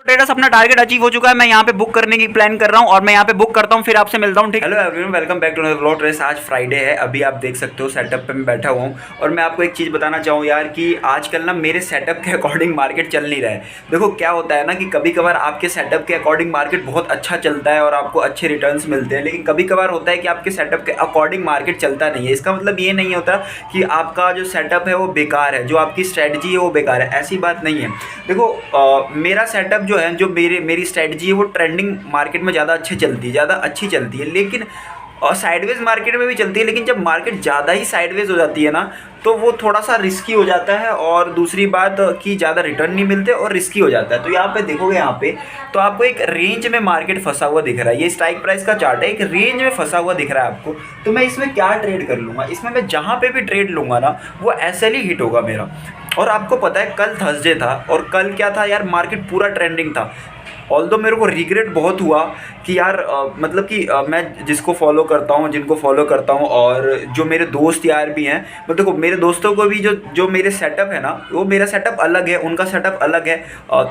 Traders अपना target achieve हो चुका है। मैं यहाँ पे बुक करने की प्लान कर रहा हूँ और मैं यहाँ पे बुक करता हूँ, फिर आपसे मिलता हूँ। ठीक। Hello everyone, welcome back to another vlog. Traders आज फ्राइडे है, अभी आप देख सकते हो सेटअप पे मैं बैठा हुआ हूँ और मैं आपको एक चीज़ बताना चाहूँ यार कि आजकल ना मेरे सेटअप के अकॉर्डिंग मार्केट चल नहीं रहा है। देखो क्या होता है ना कि कभी कभार आपके सेटअप के अकॉर्डिंग मार्केट बहुत अच्छा चलता है और आपको अच्छे रिटर्न्स मिलते हैं, लेकिन कभी कभार होता है कि आपके सेटअप के अकॉर्डिंग मार्केट चलता नहीं है। इसका मतलब ये नहीं होता कि आपका जो सेटअप है वो बेकार है, जो आपकी स्ट्रैटेजी है वो बेकार है, ऐसी बात नहीं है। देखो मेरा सेटअप जो है, जो मेरी स्ट्रैटेजी है वो ट्रेंडिंग मार्केट में ज़्यादा अच्छी चलती है, लेकिन और साइडवेज मार्केट में भी चलती है। लेकिन जब मार्केट ज़्यादा ही साइडवेज हो जाती है ना तो वो थोड़ा सा रिस्की हो जाता है, और दूसरी बात कि ज़्यादा रिटर्न नहीं मिलते और रिस्की हो जाता है। तो यहाँ पे देखोगे, यहाँ पे तो आपको एक रेंज में मार्केट फंसा हुआ दिख रहा है। ये स्ट्राइक प्राइस का चार्ट है, एक रेंज में फंसा हुआ दिख रहा है आपको। तो मैं इसमें क्या ट्रेड कर लूँगा, इसमें मैं जहाँ पे भी ट्रेड लूँगा ना वो एसएल ही हिट होगा मेरा। और आपको पता है कल थर्सडे था और कल क्या था यार, मार्केट पूरा ट्रेंडिंग था। ऑल्दो मेरे को रिग्रेट बहुत हुआ कि यार मतलब कि मैं जिसको फॉलो करता हूँ, जिनको फॉलो करता हूँ, और जो मेरे दोस्त यार भी हैं, मतलब देखो मेरे दोस्तों को भी जो मेरे सेटअप है ना, वो मेरा सेटअप अलग है, उनका सेटअप अलग है।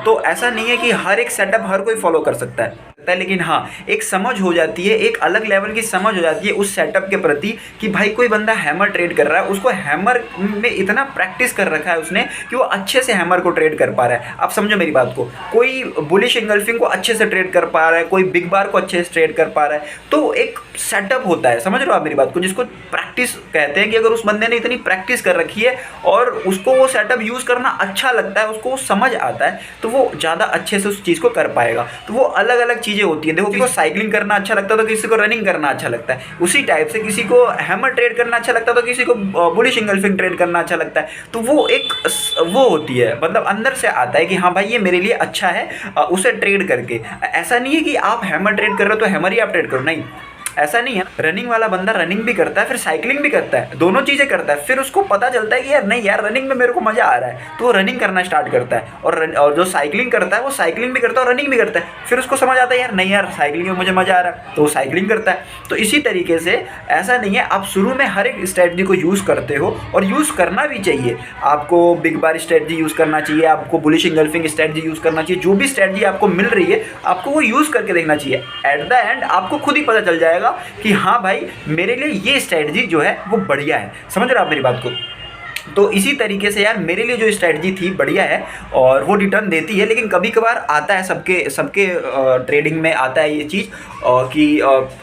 तो ऐसा नहीं है कि हर एक सेटअप हर कोई फॉलो कर सकता है, लेकिन हाँ एक समझ हो जाती है, एक अलग लेवल की समझ हो जाती है उस सेटअप के प्रति कि भाई कोई बंदा हैमर ट्रेड कर रहा है, उसको हैमर में इतना प्रैक्टिस कर रखा है उसने कि वो अच्छे से हैमर को ट्रेड कर पा रहा है। आप समझो मेरी बात को, कोई बुलिश इंगल्फिंग को अच्छे से ट्रेड कर पा रहा है, कोई बिग बार को अच्छे से ट्रेड कर पा रहा है। तो एक सेटअप होता है, समझ रहे हो आप मेरी बात को, जिसको प्रैक्टिस कहते हैं कि अगर उस बंदे ने इतनी प्रैक्टिस कर रखी है और उसको वो सेटअप यूज़ करना अच्छा लगता है, उसको वो समझ आता है, तो वो ज़्यादा अच्छे से उस चीज़ को कर पाएगा। तो वो अलग अलग चीज़ें होती हैं। देखो किसी को साइकिलिंग करना अच्छा लगता है तो किसी को रनिंग करना अच्छा लगता है, उसी टाइप से किसी को हैमर ट्रेड करना अच्छा लगता है तो किसी को बुलिश इंगल्फिंग ट्रेड करना अच्छा लगता है। तो वो एक वो होती है, मतलब अंदर से आता है कि हाँ भाई ये मेरे लिए अच्छा है, उसे ट्रेड करके। ऐसा नहीं है कि आप हैमर ट्रेड कर रहे हो तो हैमर ही आप ट्रेड करो, नहीं, ऐसा नहीं है। रनिंग वाला बंदा रनिंग भी करता है, फिर साइकिलिंग भी करता है, दोनों चीज़ें करता है। फिर उसको पता चलता है कि यार नहीं यार रनिंग में मेरे को मज़ा आ रहा है, तो वो रनिंग करना स्टार्ट करता है। और जो साइकिलिंग करता है वो साइकिलिंग भी करता है और रनिंग भी करता है। फिर उसको समझ आता है यार नहीं यार साइकिलिंग में मुझे मज़ा आ रहा है, तो वो साइकिलिंग करता है। तो इसी तरीके से ऐसा नहीं है, आप शुरू में हर एक स्ट्रैटेजी को यूज़ करते हो और यूज़ करना भी चाहिए। आपको बिग बार स्ट्रैटेजी यूज़ करना चाहिए, आपको बुलिश इंगल्फिंग स्ट्रैटेजी यूज़ करना चाहिए। जो भी स्ट्रैटेजी आपको मिल रही है आपको वो यूज़ करके देखना चाहिए। एट द एंड आपको खुद ही पता चल जाएगा कि हाँ भाई मेरे लिए ये स्ट्रैटेजी जो है वो बढ़िया है। समझ रहे हो आप मेरी बात को। तो इसी तरीके से यार मेरे लिए जो स्ट्रैटेजी थी बढ़िया है और वो रिटर्न देती है। लेकिन कभी कभार आता है, सबके ट्रेडिंग में आता है ये चीज़ कि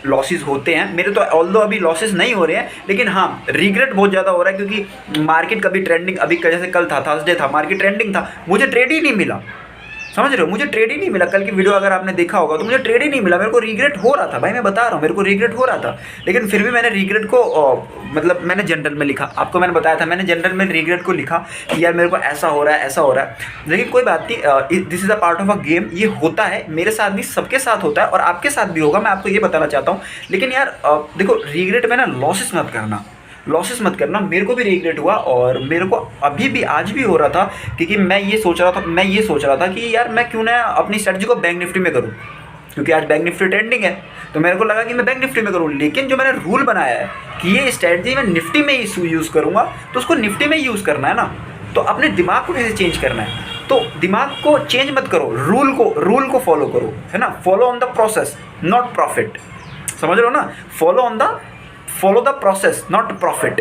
लॉसेस होते हैं। मेरे तो ऑल्दो अभी लॉसेस नहीं हो रहे हैं, लेकिन हाँ रिग्रेट बहुत ज़्यादा हो रहा है क्योंकि मार्केट कभी ट्रेंडिंग, अभी जैसे कल था थर्सडे था, मार्केट ट्रेंडिंग था, मुझे ट्रेड ही नहीं मिला। समझ रहे हो, मुझे ट्रेड ही नहीं मिला। कल की वीडियो अगर आपने देखा होगा तो मुझे ट्रेड ही नहीं मिला। मेरे को रिग्रेट हो रहा था भाई, मैं बता रहा हूँ मेरे को रिग्रेट हो रहा था, लेकिन फिर भी मैंने रिग्रेट को मतलब मैंने जनरल में लिखा। आपको मैंने बताया था, मैंने जनरल में रिग्रेट को लिखा कि यार मेरे को ऐसा हो रहा है, ऐसा हो रहा है। लेकिन कोई बात नहीं, this is a part of a game. ये होता है, मेरे साथ भी, सबके साथ होता है और आपके साथ भी होगा, मैं आपको ये बताना चाहता हूँ। लेकिन यार देखो रिग्रेट में ना लॉसेस मत करना। मेरे को भी रिग्रेट हुआ और मेरे को अभी भी आज भी हो रहा था, क्योंकि मैं ये सोच रहा था कि यार मैं क्यों ना अपनी स्ट्रेटजी को बैंक निफ्टी में करूं, क्योंकि आज बैंक निफ्टी ट्रेंडिंग है। तो मेरे को लगा कि मैं बैंक निफ्टी में करूं, लेकिन जो मैंने रूल बनाया है कि ये स्ट्रेटजी मैं निफ्टी में ही यूज़ करूँगा, तो उसको निफ्टी में ही यूज़ करना है ना। तो अपने दिमाग को कैसे चेंज करना है, तो दिमाग को चेंज मत करो, रूल को फॉलो करो, है ना। Follow on the process not profit, समझ रहे हो ना। Follow the process not profit,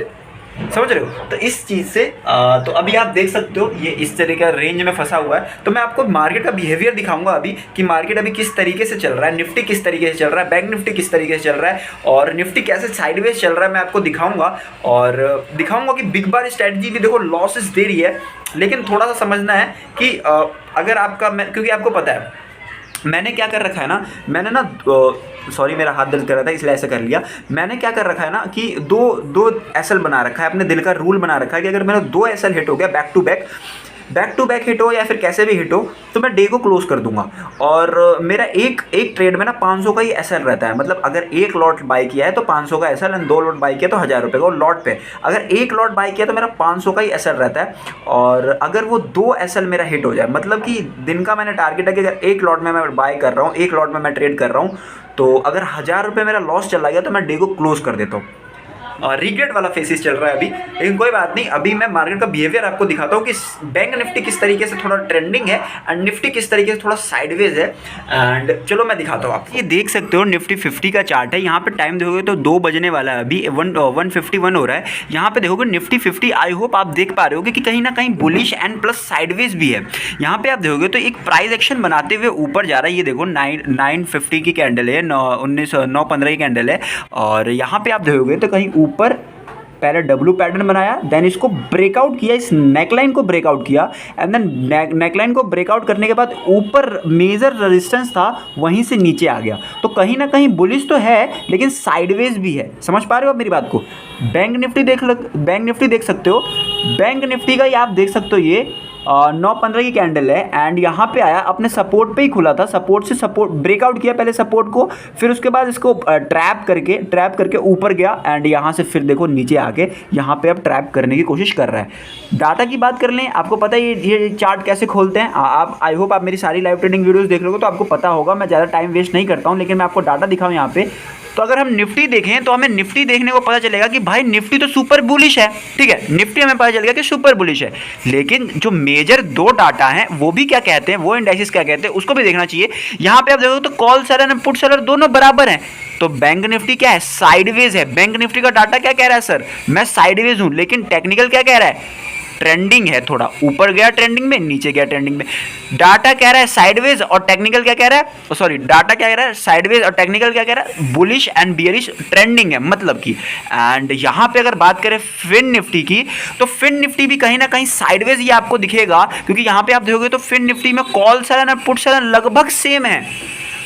समझ रहे हो। तो इस चीज़ से तो अभी आप देख सकते हो ये इस तरह का रेंज में फंसा हुआ है। तो मैं आपको मार्केट का बिहेवियर दिखाऊंगा अभी कि मार्केट अभी किस तरीके से चल रहा है, निफ्टी किस तरीके से चल रहा है, बैंक निफ्टी किस तरीके से चल रहा है और निफ्टी कैसे साइडवेज चल रहा है, मैं आपको दिखाऊंगा। और दिखाऊंगा कि बिग बार स्ट्रैटेजी भी देखो लॉसेस दे रही है, लेकिन थोड़ा सा समझना है कि अगर आपका, क्योंकि आपको पता है मैंने क्या कर रखा है ना, मैंने ना सॉरी मेरा हाथ दर्द कर रहा था इसलिए ऐसा कर लिया। मैंने क्या कर रखा है ना कि दो एसएल बना रखा है, अपने दिल का रूल बना रखा है कि अगर मेरा 2 एसएल हिट हो गया बैक टू बैक हिट हो या फिर कैसे भी हिट हो, तो मैं डे को क्लोज कर दूंगा। और मेरा एक ट्रेड में ना 500 का ही एसएल रहता है। मतलब अगर एक लॉट बाय किया है तो 500 का एसएल, एंड 2 लॉट बाय किया तो 1000 रुपये का। और लॉट पे अगर एक लॉट बाय किया तो मेरा 500 का ही एसएल रहता है। और अगर वो 2 एसएल मेरा हिट हो जाए, मतलब कि दिन का मैंने टारगेट है कि अगर एक लॉट में मैं बाय कर रहा हूँ, एक लॉट में मैं ट्रेड कर रहा हूँ, तो अगर 1000 रुपये मेरा लॉस चला गया तो मैं डे को क्लोज कर देता हूँ। रिग्रेट वाला फेसिस चल रहा है अभी, लेकिन कोई बात नहीं। अभी मैं मार्केट का बिहेवियर आपको दिखाता हूँ कि बैंक निफ्टी किस तरीके से थोड़ा ट्रेंडिंग है एंड निफ्टी किस तरीके से थोड़ा साइडवेज है। एंड चलो मैं दिखाता हूँ आपको। ये देख सकते हो निफ्टी 50 का चार्ट है। यहाँ पे टाइम देखोगे तो 2 बजने वाला है, अभी 151 हो रहा है। यहाँ पे देखोगे निफ्टी 50, आई होप आप देख पा रहे हो कि कहीं ना कहीं बुलिश एंड प्लस साइडवेज भी है। यहाँ पे आप देखोगे तो एक प्राइस एक्शन बनाते हुए ऊपर जा रहा है। ये देखो 950 की कैंडल है, 915 की कैंडल है। और यहाँ पे आप देखोगे तो कहीं ऊपर पहले डब्ल्यू पैटर्न बनाया, देन इसको ब्रेकआउट किया, इस नेकलाइन को ब्रेकआउट किया एंड देन नेकलाइन को ब्रेकआउट करने के बाद ऊपर मेजर रेजिस्टेंस था वहीं से नीचे आ गया। तो कहीं ना कहीं बुलिश तो है लेकिन साइडवेज भी है। समझ पा रहे हो आप मेरी बात को। बैंक निफ्टी देख सकते हो। बैंक निफ्टी का ये आप देख सकते हो, ये 915 की कैंडल है एंड यहाँ पे आया, अपने सपोर्ट पे ही खुला था, सपोर्ट से सपोर्ट ब्रेकआउट किया पहले सपोर्ट को, फिर उसके बाद इसको ट्रैप करके ऊपर गया एंड यहाँ से फिर देखो नीचे आके यहाँ पे अब ट्रैप करने की कोशिश कर रहा है। डाटा की बात कर लें, आपको पता है ये चार्ट कैसे खोलते हैं। आप आई होप आप मेरी सारी लाइव ट्रेडिंग वीडियोज़ देख लोगे तो आपको पता होगा। मैं ज़्यादा टाइम वेस्ट नहीं करता हूँ, लेकिन मैं आपको डाटा दिखाऊँ यहाँ पे। तो अगर हम निफ्टी देखें तो हमें निफ्टी देखने को पता चलेगा कि भाई निफ्टी तो सुपर बुलिश है, ठीक है। निफ्टी हमें पता चलेगा कि सुपर बुलिश है, लेकिन जो मेजर 2 डाटा हैं वो भी क्या कहते हैं, वो इंडाइसिस क्या कहते हैं, उसको भी देखना चाहिए। यहाँ पे आप देखो तो call seller and put seller दोनों बराबर हैं। तो बैंक निफ्टी क्या है, साइडवेज है। बैंक निफ्टी का डाटा क्या कह रहा है, सर मैं साइडवेज हूँ, लेकिन टेक्निकल क्या कह रहा है, ट्रेंडिंग है, थोड़ा ऊपर गया ट्रेंडिंग में, नीचे गया ट्रेंडिंग में। डाटा कह रहा है साइडवेज और टेक्निकल क्या कह रहा है, सॉरी डाटा क्या कह रहा है, साइडवेज और टेक्निकल क्या कह रहा है, बुलिश एंड बियरिश ट्रेंडिंग है मतलब की। एंड यहाँ पे अगर बात करें फिन निफ्टी की, तो फिन निफ्टी भी कहीं ना कहीं साइडवेज ही आपको दिखेगा, क्योंकि यहाँ पे आप देखोगे तो फिन निफ्टी में कॉल सेलर और पुट सेलर लगभग सेम है।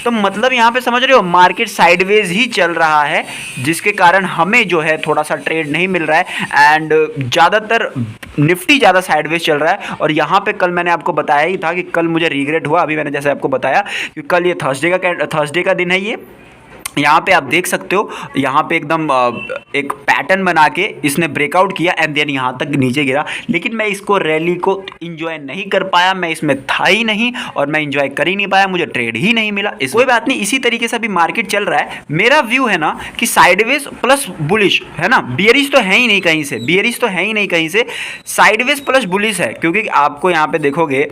तो मतलब यहाँ पे समझ रहे हो मार्केट साइडवेज ही चल रहा है, जिसके कारण हमें जो है थोड़ा सा ट्रेड नहीं मिल रहा है एंड ज़्यादातर निफ्टी ज़्यादा साइडवेज चल रहा है। और यहाँ पे कल मैंने आपको बताया ही था कि कल मुझे रिग्रेट हुआ, अभी मैंने जैसे आपको बताया कि कल ये थर्सडे का दिन है। ये यहाँ पे आप देख सकते हो, यहाँ पे एकदम एक पैटर्न बना के इसने ब्रेकआउट किया एंड देन यहाँ तक नीचे गिरा, लेकिन मैं इसको रैली को इंजॉय नहीं कर पाया, मैं इसमें था ही नहीं और मैं इंजॉय कर ही नहीं पाया, मुझे ट्रेड ही नहीं मिला। कोई बात नहीं, इसी तरीके से अभी मार्केट चल रहा है। मेरा व्यू है ना कि साइडवेज प्लस बुलिश है ना, बियरिश तो है ही नहीं कहीं से, बियरिश तो है ही नहीं कहीं से, साइडवेज प्लस बुलिश है। क्योंकि आपको यहाँ पे देखोगे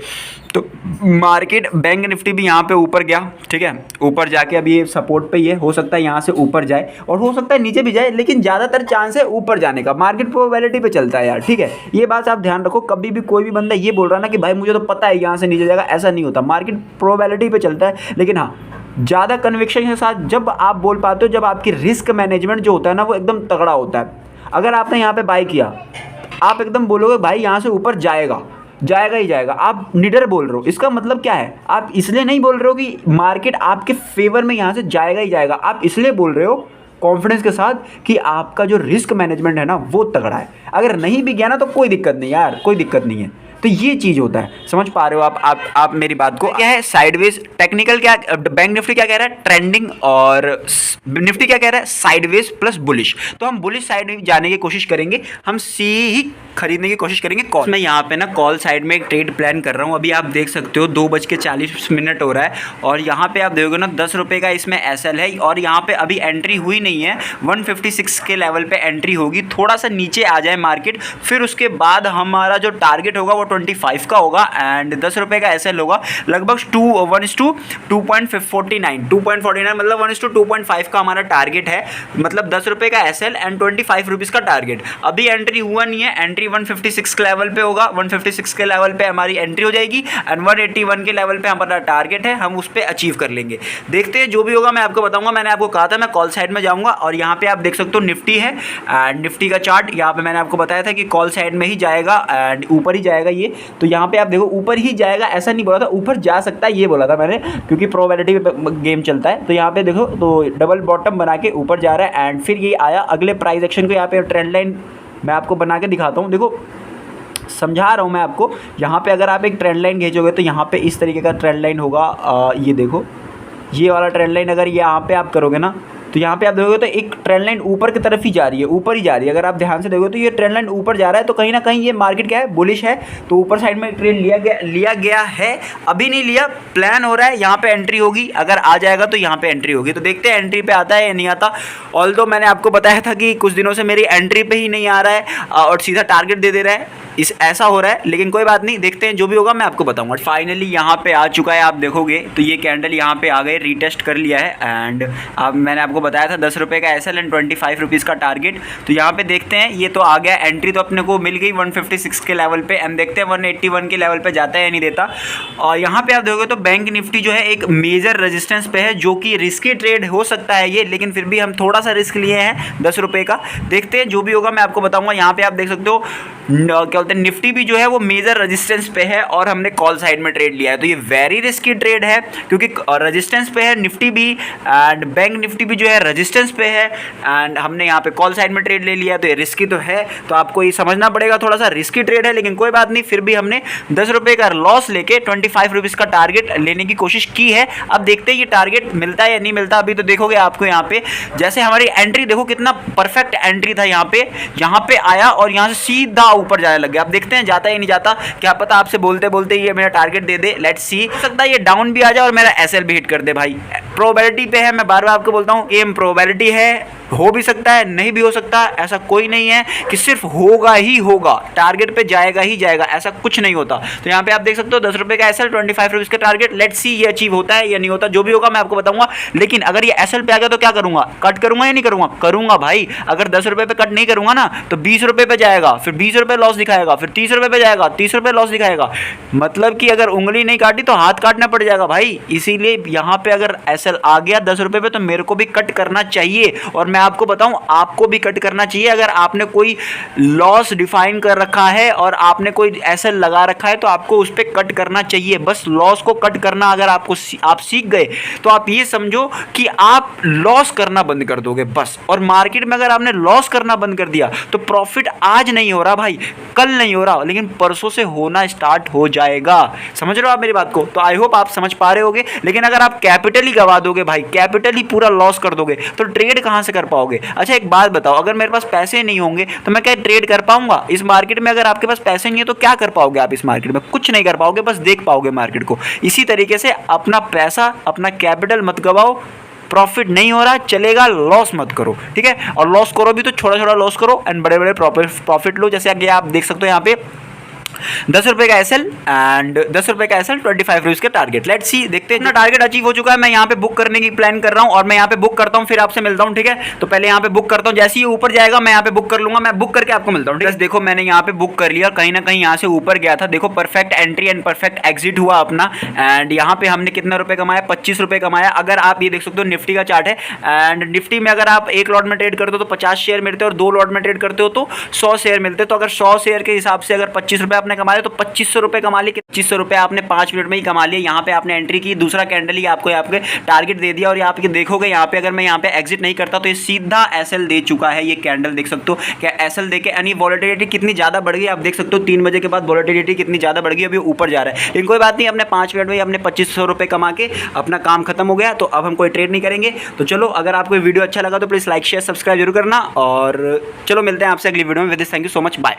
तो मार्केट बैंक निफ्टी भी यहाँ पे ऊपर गया, ठीक है, ऊपर जाके अभी ये सपोर्ट पे ही है, हो सकता है यहाँ से ऊपर जाए और हो सकता है नीचे भी जाए, लेकिन ज़्यादातर चांस है ऊपर जाने का। मार्केट प्रोबेबिलिटी पे चलता है यार, ठीक है, ये बात आप ध्यान रखो। कभी भी कोई भी बंदा ये बोल रहा ना कि भाई मुझे तो पता है यहाँ से नीचे जाएगा, ऐसा नहीं होता। मार्केट प्रोबेबिलिटी पे चलता है, लेकिन हाँ ज़्यादा कन्विक्शन के साथ जब आप बोल पाते हो, जब आपकी रिस्क मैनेजमेंट जो होता है ना वो एकदम तगड़ा होता है। अगर आपने यहाँ पे बाय किया, आप एकदम बोलोगे भाई यहाँ से ऊपर जाएगा ही जाएगा, आप निडर बोल रहे हो। इसका मतलब क्या है, आप इसलिए नहीं बोल रहे हो कि मार्केट आपके फेवर में यहाँ से जाएगा ही जाएगा, आप इसलिए बोल रहे हो कॉन्फिडेंस के साथ कि आपका जो रिस्क मैनेजमेंट है ना वो तगड़ा है। अगर नहीं भी गया ना तो कोई दिक्कत नहीं यार, कोई दिक्कत नहीं है। तो ये चीज़ होता है, समझ पा रहे हो आप मेरी बात को। क्या है साइडवेज, टेक्निकल क्या, बैंक निफ्टी क्या कह रहा है, ट्रेंडिंग, और निफ्टी क्या कह रहा है, साइडवेज प्लस बुलिश। तो हम बुलिश साइड में जाने की कोशिश करेंगे, हम सी ही खरीदने की कोशिश करेंगे कॉल। मैं यहाँ पे ना कॉल साइड में एक ट्रेड प्लान कर रहा हूँ। अभी आप देख सकते हो 2:40 हो रहा है और यहाँ पे आप देखोगे ना 10 रुपये का इसमें एसएल है और यहाँ पे अभी एंट्री हुई नहीं है। 156 के लेवल पे एंट्री होगी, थोड़ा सा नीचे आ जाए मार्केट, फिर उसके बाद हमारा जो टारगेट होगा वो 25 का होगा एंड 10 रुपये का एसएल होगा। लगभग 2.49 मतलब 1:2.5 का हमारा टारगेट है, मतलब 10 रुपये का एसएल एंड 25 रुपीज़ का टारगेट। अभी एंट्री हुआ नहीं है, एंट्री 156 के लेवल पे होगा, 156 के लेवल पे हमारी एंट्री हो जाएगी एंड 181 के लेवल पे हमारा टारगेट है, हम उस पर अचीव कर लेंगे। देखते हैं जो भी होगा मैं आपको बताऊंगा। मैंने आपको कहा था मैं कॉल साइड में जाऊंगा और यहाँ पे आप देख सकते हो निफ्टी है एंड निफ्टी का चार्ट यहाँ पे मैंने आपको बताया था कि कॉल साइड में ही जाएगा एंड ऊपर ही जाएगा ये। तो यहाँ पे आप देखो ऊपर ही जाएगा, ऐसा नहीं बोला था ऊपर जा सकता है, ये बोला था मैंने, क्योंकि प्रोबेबिलिटी पे गेम चलता है। तो यहाँ पे देखो तो डबल बॉटम बना के ऊपर जा रहा है एंड फिर ये आया अगले प्राइस एक्शन को। यहाँ पे ट्रेंड लाइन मैं आपको बना के दिखाता हूँ, देखो समझा रहा हूँ मैं आपको। यहाँ पे अगर आप एक ट्रेंड लाइन खींचोगे तो यहाँ पे इस तरीके का ट्रेंड लाइन होगा, ये देखो ये वाला ट्रेंड लाइन अगर यहाँ पे आप करोगे ना तो यहाँ पे आप देखोगे तो एक ट्रेंड लाइन ऊपर की तरफ ही जा रही है, ऊपर ही जा रही है। अगर आप ध्यान से देखोगे तो ये ट्रेंड लाइन ऊपर जा रहा है, तो कहीं ना कहीं ये मार्केट क्या है, बुलिश है। तो ऊपर साइड में ट्रेड लिया गया है, अभी नहीं लिया, प्लान हो रहा है, यहाँ पे एंट्री होगी। अगर आ जाएगा तो यहाँ पे एंट्री होगी। तो देखते हैं एंट्री पे आता है या नहीं आता। ऑल्दो मैंने आपको बताया था कि कुछ दिनों से मेरी एंट्री पे ही नहीं आ रहा है और सीधा टारगेट दे रहा है, इस ऐसा हो रहा है। लेकिन कोई बात नहीं, देखते हैं, जो भी होगा मैं आपको बताऊंगा। फाइनली यहाँ पे आ चुका है, आप देखोगे तो ये कैंडल यहाँ पे आ गए, रीटेस्ट कर लिया है। एंड अब मैंने आपको बताया था 10 रुपये का एसएल एंड 25 रुपीज़ का टारगेट। तो यहाँ पे देखते हैं, ये तो आ गया, एंट्री तो अपने को मिल गई 156 के लेवल पे। एंड देखते हैं 181 के लेवल पे जाता है या नहीं देता। और यहाँ पे आप देखोगे तो बैंक निफ्टी जो है एक मेजर रेजिस्टेंस पे है, जो कि रिस्की ट्रेड हो सकता है ये, लेकिन फिर भी हम थोड़ा सा रिस्क लिए हैं 10 रुपये का। देखते हैं, जो भी होगा मैं आपको बताऊँगा। यहाँ पे आप देख सकते हो क्या बोलते हैं, निफ्टी भी जो है वो मेजर रेजिस्टेंस पे है और हमने कॉल साइड में ट्रेड लिया है। तो ये वेरी रिस्की ट्रेड है, क्योंकि रेजिस्टेंस पे है निफ्टी भी एंड बैंक निफ्टी भी जो है रेजिस्टेंस पे है। एंड हमने यहाँ पे कॉल साइड में ट्रेड ले लिया, तो ये रिस्की तो है। तो आपको ये समझना पड़ेगा, थोड़ा सा रिस्की ट्रेड है, लेकिन कोई बात नहीं, फिर भी हमने 10 रुपये का लॉस लेके 25 रुपीज़ का टारगेट लेने की कोशिश की है। अब देखते हैं ये टारगेट मिलता है या नहीं मिलता। अभी तो देखोगे आपको यहाँ पे जैसे हमारी एंट्री देखो, कितना परफेक्ट एंट्री था। यहाँ पे आया और यहाँ से सीधा ऊपर जाने लग गया। अब देखते हैं जाता ही नहीं जाता, क्या पता आपसे बोलते बोलते ये मेरा target they they. Let's see, हो सकता है ये डाउन भी आ जाए और मेरा एसएल भी हिट कर दे भाई। प्रोबेबिलिटी पे है, मैं बार बार आपको बोलता हूँ, एम प्रोबेबिलिटी है, हो भी सकता है, नहीं भी हो सकता। ऐसा कोई नहीं है कि सिर्फ होगा ही होगा, टारगेट पे जाएगा ही जाएगा, ऐसा कुछ नहीं होता। तो यहाँ पे आप देख सकते हो 10 रुपये का एसएल, 25 रुपीज़ का टारगेट। लेट्स सी ये अचीव होता है या नहीं होता, जो भी होगा मैं आपको बताऊंगा। लेकिन अगर ये एसएल पे आ गया तो क्या करूंगा, कट करूंगा या नहीं करूंगा? करूंगा भाई। अगर 10 रुपये पे कट नहीं करूंगा ना तो 20 रुपये पे जाएगा, फिर 20 रुपये लॉस दिखाएगा, फिर 30 रुपये पे जाएगा, 30 रुपये लॉस दिखाएगा। मतलब कि अगर उंगली नहीं काटी तो हाथ काटना पड़ जाएगा भाई। इसीलिए यहाँ पे अगर एसएल आ गया 10 रुपये पे तो मेरे को भी कट करना चाहिए। और मैं आपको बताऊं, आपको भी कट करना चाहिए। अगर आपने कोई लॉस डिफाइन कर रखा है और आपने कोई एसएल लगा रखा है तो आपको उस पर कट करना चाहिए। बस लॉस को कट करना अगर आप सीख गए तो आप ये समझो कि आप लॉस करना बंद कर दोगे बस। और मार्केट में अगर आपने लॉस करना बंद कर दिया तो प्रॉफिट आज नहीं हो रहा भाई, कल नहीं हो रहा, लेकिन परसों से होना स्टार्ट हो जाएगा। समझ रहे हो आप मेरी बात को? तो आई होप आप समझ पा रहे होगे। लेकिन अगर आप कैपिटल ही गवा दोगे भाई, कैपिटल ही पूरा लॉस कर दोगे तो ट्रेड कहां से कर पाओगे? अच्छा एक बात बताओ, अगर मेरे पास पैसे नहीं होंगे तो मैं क्या ट्रेड कर पाऊंगा इस मार्केट में? अगर आपके पास पैसे नहीं है तो क्या कर पाओगे आप इस मार्केट में? कुछ नहीं कर पाओगे, बस देख पाओगे मार्केट को। इसी तरीके से अपना पैसा, अपना कैपिटल मत गवाओ। प्रॉफिट नहीं हो रहा चलेगा, लॉस मत करो, ठीक है? और लॉस करो भी तो छोटा छोटा लॉस करो एंड बड़े बड़े प्रॉफिट लो। जैसे आगे आप देख सकते हो यहाँ पे 10 रुपये का एसएल एंड 10 रुपये का एसएल, 25 रुपीज़ का टारगेट। लेट्स सी, देखते हैं। अपना टारगेट अचीव हो चुका है। मैं यहाँ पे बुक करने की प्लान कर रहा हूँ और मैं यहाँ पे बुक करता हूँ, फिर आपसे मिलता हूँ, ठीक है? तो पहले यहाँ पे बुक करता हूँ, जैसे ही ऊपर जाएगा मैं यहाँ पे बुक कर लूंगा। मैं बुक करके आपको मिलता हूँ, ठीक है? देखो मैंने यहाँ पे बुक कर लिया, कहीं ना कहीं यहाँ से ऊपर गया था। देखो perfect entry and perfect exit हुआ अपना। एंड यहाँ पे हमने कितना रुपये कमाया? 25 रुपये कमाया। अगर आप ये देख सकते हो निफ्टी का चार्ट है, एंड निफ्टी में अगर आप एक लॉट में ट्रेड करते हो तो 50 शेयर मिलते हैं और 2 लॉट में ट्रेड करते हो तो 100 शेयर मिलते हैं। तो अगर 100 शेयर के हिसाब से अगर 25 रुपये आपने कमाए तो 2500 रुपये कमा लिए। 2500 रुपये आपने 5 मिनट में ही कमा लिए। यहाँ पे आपने एंट्री की, दूसरा कैंडल ही आपको यहाँ पे टारगेट दे दिया। और यहाँ पे देखोगे, यहाँ पे अगर मैं यहाँ पे एग्जिट नहीं करता तो ये सीधा एसएल दे चुका है। ये कैंडल देख सकते हो क्या एसएल देके, यानी वॉलेटिलिटी कितनी ज़्यादा बढ़ गई आप देख सकते हो। 3 बजे के बाद वॉलेटिलिटी कितनी ज़्यादा बढ़ गई, अभी ऊपर जा रहा है। लेकिन कोई बात नहीं, अपने 5 मिनट में अपने 2500 रुपये कमा के अपना काम खत्म हो गया। तो अब हम कोई ट्रेड नहीं करेंगे। तो चलो, अगर आपको वीडियो अच्छा लगा तो प्लीज़ लाइक शेयर सब्सक्राइब जरूर करना। और चलो मिलते हैं आपसे अगली वीडियो में। With this thank you so much, bye.